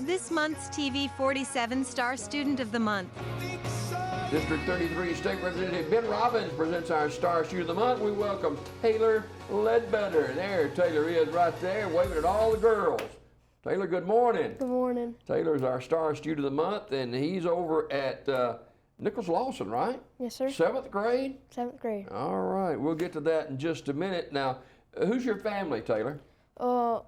This month's TV 47 Star Student of the Month. District 33 State Representative Ben Robbins presents our Star Student of the Month. We welcome Taylor Ledbetter. And there Taylor is right there waving at all the girls. Taylor, good morning. Good morning. Taylor's our Star Student of the Month, and he's over at Nichols-Lawson, right? Yes, sir. 7th grade? 7th grade. All right, we'll get to that in just a minute. Now, who's your family, Taylor?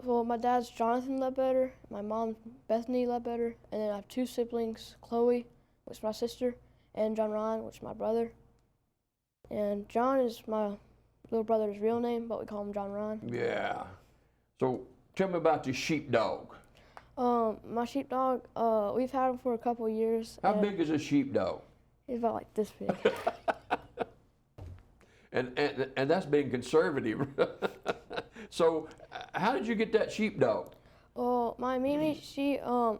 Well, my dad's Jonathan Ledbetter, my mom's Bethany Ledbetter, and then I have two siblings, Chloe, which is my sister, and John Ryan, which is my brother. And John is my little brother's real name, but we call him John Ryan. Yeah. So tell me about your sheepdog. My sheepdog, we've had him for a couple of years. How big is a sheepdog? He's about like this big. and that's being conservative. So how did you get that sheepdog? Well, my Mimi, her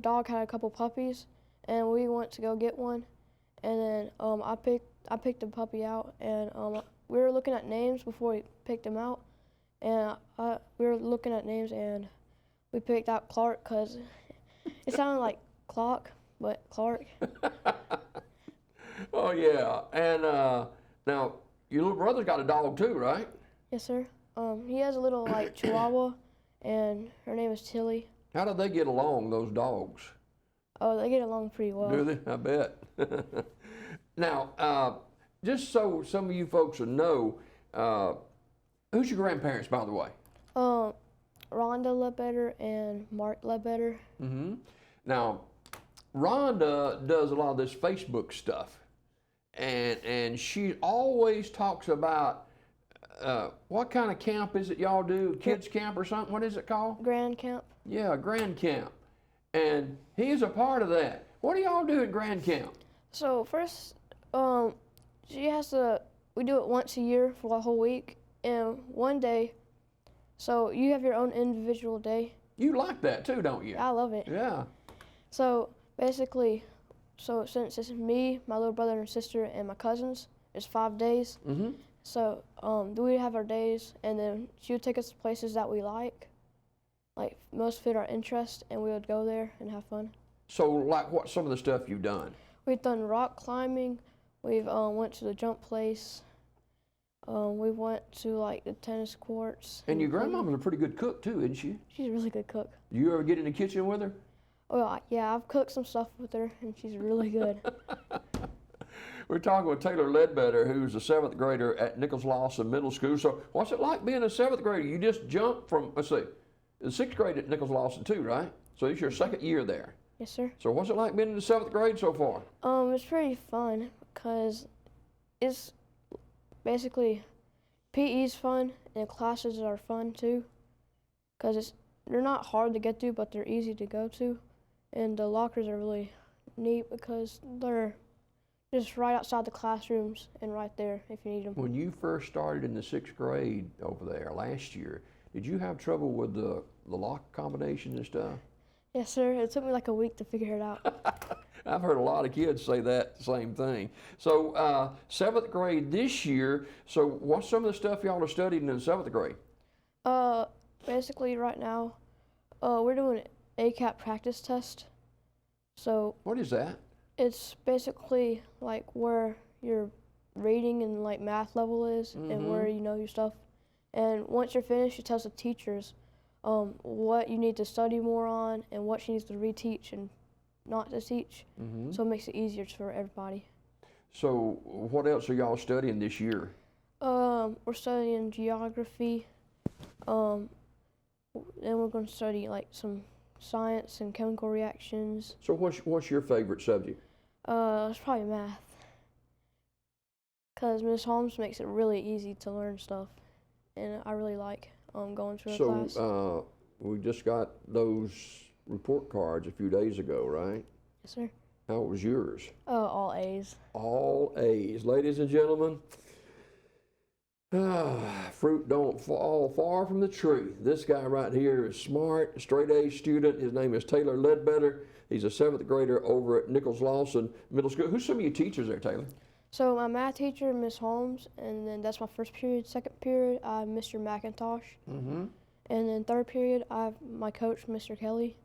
dog had a couple puppies, and we went to go get one, and then I picked the puppy out, and we were looking at names before we picked him out, and we were looking at names, and we picked out Clark because it sounded like clock, but Clark. Oh yeah, and now your little brother's got a dog too, right? Yes, sir. He has a little like Chihuahua, and her name is Tilly. How do they get along, those dogs? Oh, they get along pretty well. Do they? I bet. Now, just so some of you folks will know, who's your grandparents, by the way? Rhonda Ledbetter and Mark Ledbetter. Mm-hmm. Now, Rhonda does a lot of this Facebook stuff, and she always talks about what kind of camp is it y'all do? Kids camp or something? What is it called? Grand Camp. Yeah, Grand Camp. And he's a part of that. What do y'all do at Grand Camp? So first, we do it once a year for a whole week, and one day, so you have your own individual day. You like that too, don't you? I love it. Yeah. So basically, since it's me, my little brother and sister, and my cousins, it's 5 days. Mm-hmm. So we have our days, and then she would take us to places that we like most fit our interest, and we would go there and have fun. So like what's some of the stuff you've done? We've done rock climbing. We've went to the jump place. We went to like the tennis courts. And your grandmama's a pretty good cook too, isn't she? She's a really good cook. Do you ever get in the kitchen with her? Oh yeah, I've cooked some stuff with her, and she's really good. We're talking with Taylor Ledbetter, who's a 7th grader at Nichols-Lawson Middle School. So what's it like being a 7th grader? You just jumped from, let's see, the 6th grade at Nichols-Lawson too, right? So it's your 2nd year there. Yes, sir. So what's it like being in the 7th grade so far? It's pretty fun because it's basically PE's fun and classes are fun too, because they're not hard to get to, but they're easy to go to, and the lockers are really neat because they're just right outside the classrooms and right there if you need them. When you first started in the 6th grade over there last year, did you have trouble with the lock combinations and stuff? Yes, sir. It took me like a week to figure it out. I've heard a lot of kids say that same thing. So 7th grade this year, so what's some of the stuff y'all are studying in 7th grade? Basically right now, we're doing an ACAT practice test. So what is that? it's basically like where your reading and like math level is and where you know your stuff. And once you're finished, it tells the teachers what you need to study more on and what she needs to reteach and not to teach. So it makes it easier for everybody. So what else are y'all studying this year? We're studying geography. Then we're going to study like some science and chemical reactions. So what's your favorite subject? It's probably math. Because Ms. Holmes makes it really easy to learn stuff. And I really like going to her class. So we just got those report cards a few days ago, right? Yes, sir. How was yours? All A's. All A's. Ladies and gentlemen, fruit don't fall far from the tree. This guy right here is smart, straight A student. His name is Taylor Ledbetter. He's a 7th grader over at Nichols-Lawson Middle School. Who's some of your teachers there, Taylor? So my math teacher, Ms. Holmes, and then that's my first period. Second period, Mr. McIntosh. And in third period, I have my coach, Mr. Kelly.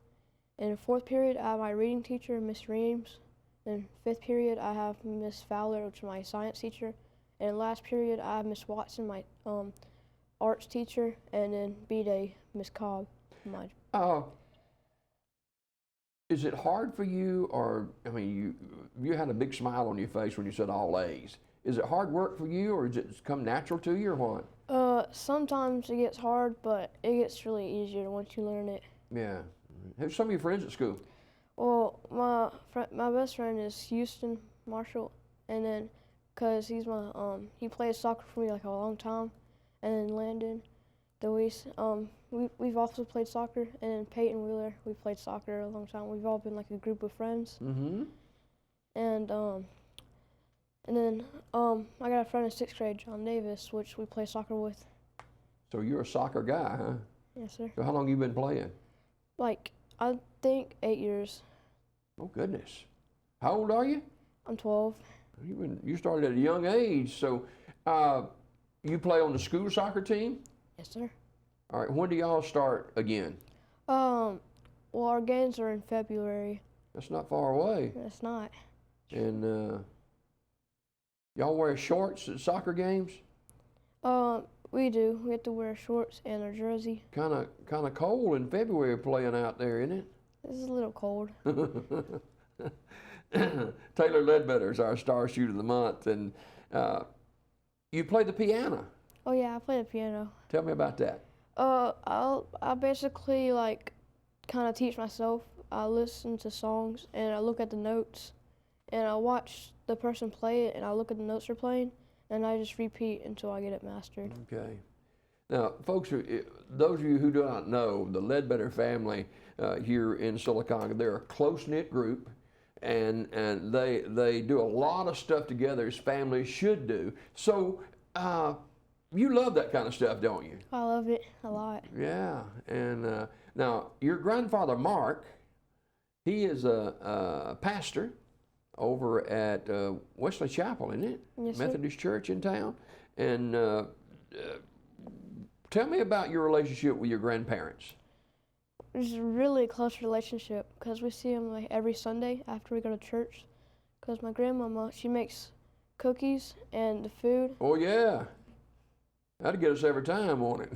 And in fourth period, I have my reading teacher, Miss Reams. In fifth period, I have Miss Fowler, which is my science teacher. And in last period, I have Miss Watson, my arts teacher. And then B-Day, Miss Cobb, my. Is it hard for you, or I mean, you had a big smile on your face when you said all A's. Is it hard work for you, or does it come natural to you, or what? Sometimes it gets hard, but it gets really easier once you learn it. Yeah. Who's some of your friends at school? Well, my best friend is Houston Marshall, and then, cause he's my he played soccer for me like a long time, and then Landon, Deweese, we've also played soccer, and then Peyton Wheeler, we played soccer a long time. We've all been like a group of friends. Mm-hmm. And then I got a friend in sixth grade, John Davis, which we play soccer with. So you're a soccer guy, huh? Yes, sir. So how long you been playing? Like, I think 8 years. Oh goodness. How old are you? I'm 12. You started at a young age, so you play on the school soccer team? Yes, sir. All right, when do y'all start again? Well, our games are in February. That's not far away. It's not. And y'all wear shorts at soccer games? We do. We have to wear shorts and a jersey. Kind of cold in February playing out there, isn't it? This is a little cold. Taylor Ledbetter is our star shooter of the month, and you play the piano. Oh yeah, I play the piano. Tell me about that. I basically like kind of teach myself. I listen to songs and I look at the notes, and I watch the person play it, and I look at the notes they're playing, and I just repeat until I get it mastered. Okay. Now, folks, those of you who do not know, the Ledbetter family here in Sylacauga, they're a close-knit group, and they do a lot of stuff together as families should do. So you love that kind of stuff, don't you? I love it a lot. Yeah. And now, your grandfather, Mark, he is a pastor over at Wesley Chapel, isn't it? Yes, sir. Methodist Church in town. And tell me about your relationship with your grandparents. It's a really close relationship because we see them like every Sunday after we go to church. Because my grandmama, she makes cookies and the food. Oh yeah, that'd get us every time, won't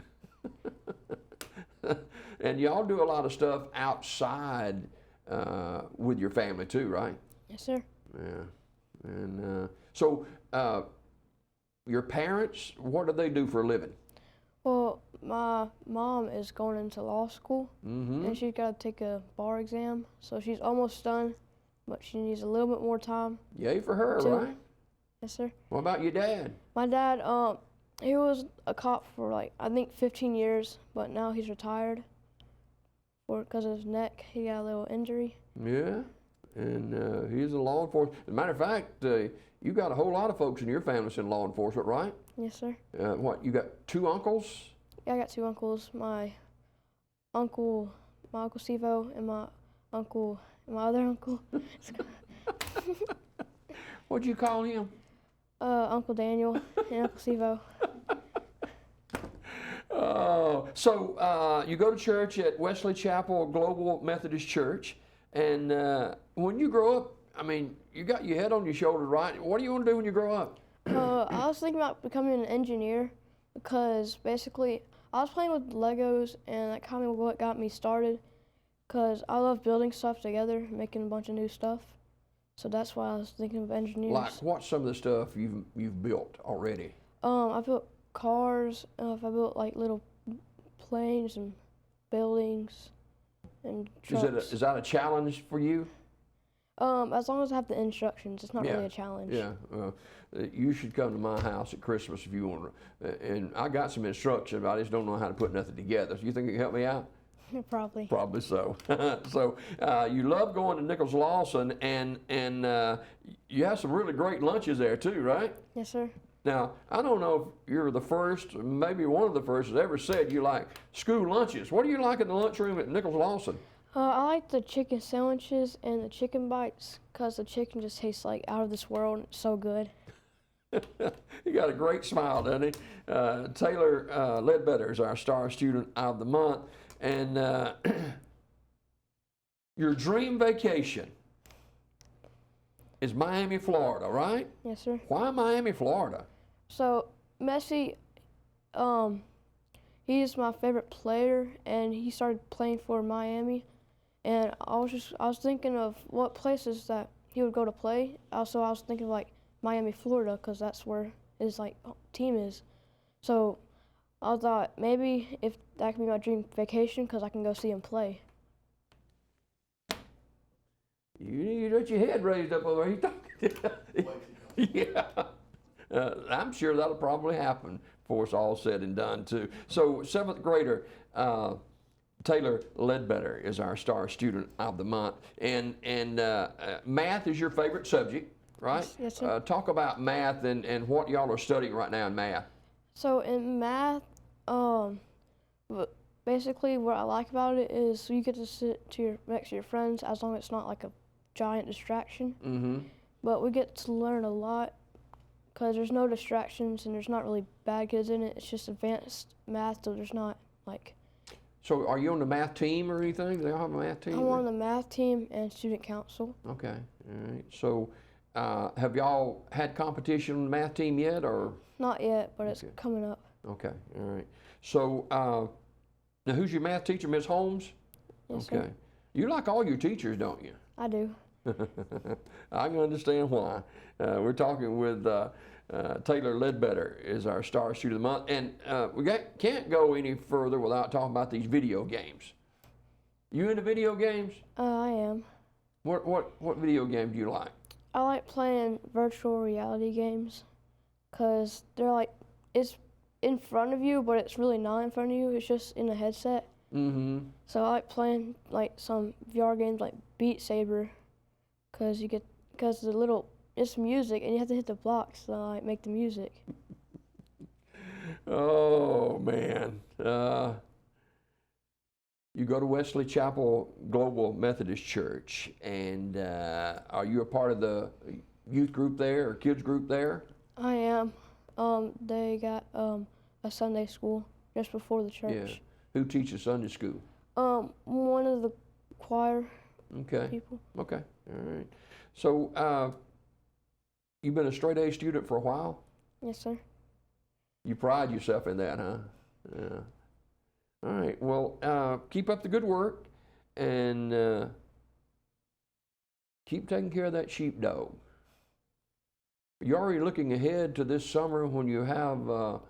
it? And y'all do a lot of stuff outside with your family too, right? Yes, sir. Yeah. And so your parents, what do they do for a living? Well, my mom is going into law school, and she's got to take a bar exam, so she's almost done, but she needs a little bit more time. Yay for her, right? Yes, sir. What about your dad? My dad, he was a cop for like, I think 15 years, but now he's retired because of his neck. He got a little injury. Yeah, and he's in law enforcement. As a matter of fact, you got a whole lot of folks in your family that's in law enforcement, right? Yes, sir. What, you got 2 uncles? Yeah, I got 2 uncles. My uncle Stevo, and my other uncle. What'd you call him? Uncle Daniel and Uncle Stevo. Oh, so you go to church at Wesley Chapel Global Methodist Church, and when you grow up, I mean, you got your head on your shoulder, right? What do you want to do when you grow up? I was thinking about becoming an engineer because basically I was playing with Legos, and that kind of what got me started because I love building stuff together, making a bunch of new stuff. So that's why I was thinking of engineers. Like, what's some of the stuff you've built already? I built cars. I built like little planes and buildings and trucks. Is that a challenge for you? As long as I have the instructions, it's not really a challenge. Yeah, you should come to my house at Christmas if you want to. And I got some instructions, but I just don't know how to put nothing together. So you think you can help me out? Probably. Probably so. So you love going to Nichols-Lawson, and you have some really great lunches there too, right? Yes, sir. Now, I don't know if you're the first, maybe one of the first that ever said you like school lunches. What do you like in the lunchroom at Nichols-Lawson? I like the chicken sandwiches and the chicken bites because the chicken just tastes like out of this world and it's so good. He got a great smile, doesn't he? Taylor Ledbetter is our star student of the month. And your dream vacation is Miami, Florida, right? Yes, sir. Why Miami, Florida? So Messi, he's my favorite player, and he started playing for Miami. And I was thinking of what places that he would go to play. Also, I was thinking of like Miami, Florida, because that's where his like team is. So I thought maybe if that could be my dream vacation, because I can go see him play. You got your head raised up over there. Yeah. I'm sure that'll probably happen before it's all said and done, too. So, 7th grader Taylor Ledbetter is our star student of the month. And math is your favorite subject, right? Yes, sir. Talk about math and what y'all are studying right now in math. So in math, basically what I like about it is you get to sit next to your friends as long as it's not like a giant distraction. Mm-hmm. But we get to learn a lot because there's no distractions and there's not really bad kids in it. It's just advanced math, so there's not like. So are you on the math team or anything? Do they all have a math team? I'm on the math team and student council. Okay, all right. So have y'all had competition on the math team yet, or? Not yet, but it's coming up. Okay, all right. So now who's your math teacher, Ms. Holmes? Yes, okay. sir. You like all your teachers, don't you? I do. I can understand why. We're talking with Taylor Ledbetter is our star student of the month, and we can't go any further without talking about these video games. You into video games? I am. What video game do you like? I like playing virtual reality games because they're like, it's in front of you, but it's really not in front of you. It's just in a headset. Mm-hmm. So I like playing like some VR games like Beat Saber because it's music and you have to hit the blocks to like make the music. Oh man. You go to Wesley Chapel Global Methodist Church, and are you a part of the youth group there or kids group there? I am. They got a Sunday school just before the church. Yeah. Who teaches Sunday school? One of the choir people. Okay. All right. So you've been a straight A student for a while? Yes, sir. You pride yourself in that, huh? Yeah. All right. Well, keep up the good work and keep taking care of that sheepdog. You're already looking ahead to this summer when you have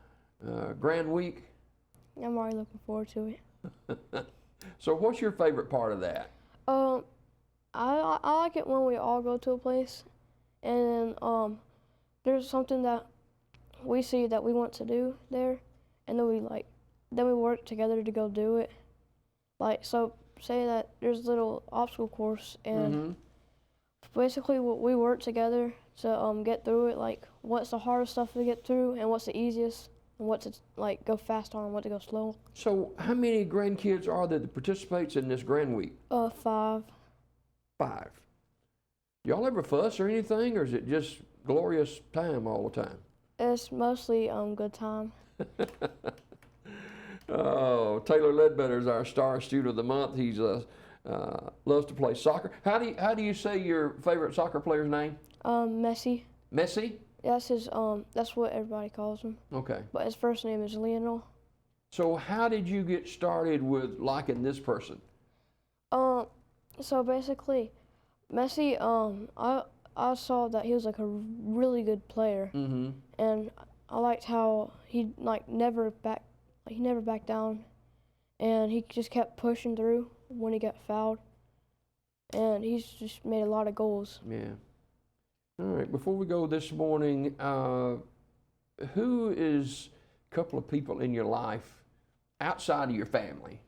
Grand Week? I'm already looking forward to it. So what's your favorite part of that? I like it when we all go to a place and then there's something that we see that we want to do there, and then we work together to go do it. Like, so say that there's a little obstacle course, and basically we work together to get through it. Like, what's the hardest stuff to get through, and what's the easiest, and what to like go fast on, and what to go slow. So how many grandkids are there that participates in this Grand Week? 5. 5. Y'all ever fuss or anything, or is it just glorious time all the time? It's mostly good time. Oh, Taylor Ledbetter is our star student of the month. He's loves to play soccer. How do you say your favorite soccer player's name? Messi. Messi? That's his. That's what everybody calls him. Okay. But his first name is Lionel. So how did you get started with liking this person? So basically, Messi. I saw that he was like a really good player, and I liked how he never backed down, and he just kept pushing through when he got fouled, and he's just made a lot of goals. Yeah. All right. Before we go this morning, who is a couple of people in your life outside of your family?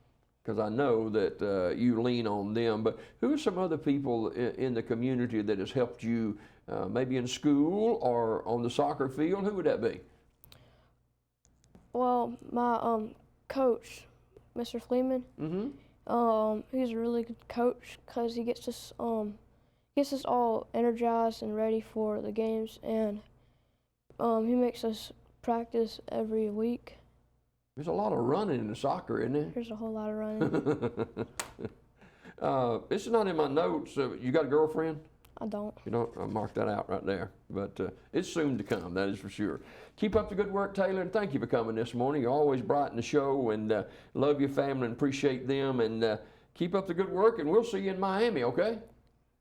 Because I know that you lean on them, but who are some other people in the community that has helped you, maybe in school or on the soccer field? Who would that be? Well, my coach, Mr. Fleeman. He's a really good coach because he gets us all energized and ready for the games, and He makes us practice every week. There's a lot of running in soccer, isn't there? There's a whole lot of running. This is not in my notes. You got a girlfriend? I don't. You know, I'll mark that out right there. But it's soon to come, that is for sure. Keep up the good work, Taylor, and thank you for coming this morning. You always brighten the show, and love your family and appreciate them. And keep up the good work, and we'll see you in Miami, okay?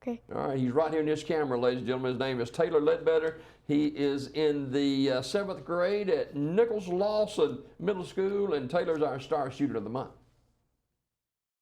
Okay. All right, he's right here in this camera, ladies and gentlemen. His name is Taylor Ledbetter. He is in the 7th grade at Nichols-Lawson Middle School, and Taylor's our Star Student of the Month.